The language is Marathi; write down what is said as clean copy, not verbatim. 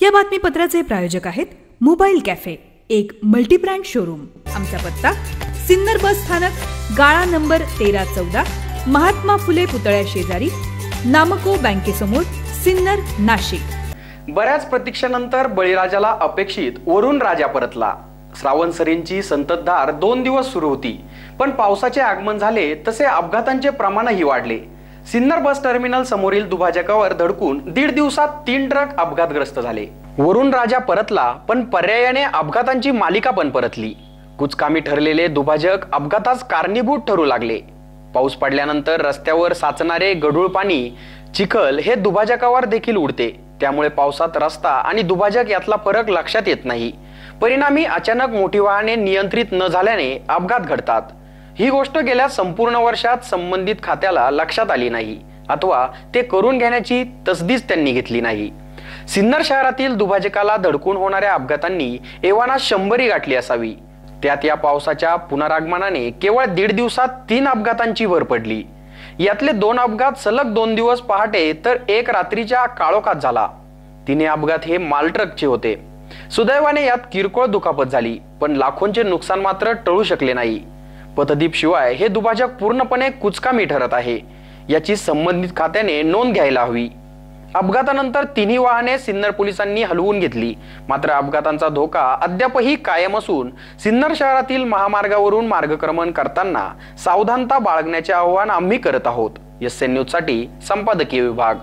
या बातमीपत्राचे प्रायोजक आहेत मोबाईल कॅफे, एक मल्टीब्रँड शोरूम। आमचा पत्ता सिन्नर बस स्थानक, गाळा नंबर 1314, महात्मा फुले पुतळ्या शेजारी, नामको बँकेसमोर, सिन्नर, नाशिक। बऱ्याच प्रतीक्षेनंतर बळीराजाला अपेक्षित वरुण राजा परतला। श्रावण सरींची संततधार 2 दिवस सुरू होती, पण पावसाचे आगमन झाले तसे अपघातांचे प्रमाणही वाढले। सिन्नर बस टर्मिनल समोरील दुभाजकावर धडकून 1.5 दिवसात 3 ट्रक अपघातग्रस्त झाले। वरुण राजा परतला, पण पर्यायाने अपघातांची मालिका पण परतली। कुचकामी ठरलेले दुभाजक अपघातास कारणीभूत ठरू लागले। पाऊस पडल्यानंतर रस्त्यावर साचणारे गढूळ पाणी, चिखल हे दुभाजकावर देखील उडते। त्यामुळे पावसात रस्ता आणि दुभाजक यातला फरक लक्षात येत नाही। परिणामी अचानक मोठी वाहने नियंत्रित न झाल्याने अपघात घडतात। ही गोष्ट गेल्या संपूर्ण वर्षात संबंधित खात्याला लक्षात आली नाही, अथवा ते करून घेण्याची तसदीच त्यांनी घेतली नाही। सिन्नर शहरातील दुभाजकाला धडकून होणाऱ्या अपघातांनी एव्हाना 100 गाठली असावी। त्यात या पावसाच्या पुनरागमनाने केवळ 1.5 दिवसात 3 अपघातांची भर पडली। यातले 2 अपघात सलग 2 दिवस पहाटे तर एक रात्रीच्या काळोखात झाला। 3 अपघात हे मालट्रकचे होते। सुदैवाने यात किरकोळ दुखापत झाली, पण लाखोंचे नुकसान मात्र टळू शकले नाही। पथदीप शिवाय हे दुभाजक पूर्णपणे कुचकामी ठरत आहे, याची संबंधित खात्याने नोंद घ्यायला हवी। अपघातानंतर 3ही वाहने सिन्नर पोलिसांनी हलवून घेतली, मात्र अपघातांचा धोका अद्यापही कायम असून सिन्नर शहरातील महामार्गावरून मार्गक्रमण करताना सावधानता बाळगण्याचे आवाहन आम्ही करत आहोत। एसएन न्यूज साठी संपादकीय विभाग।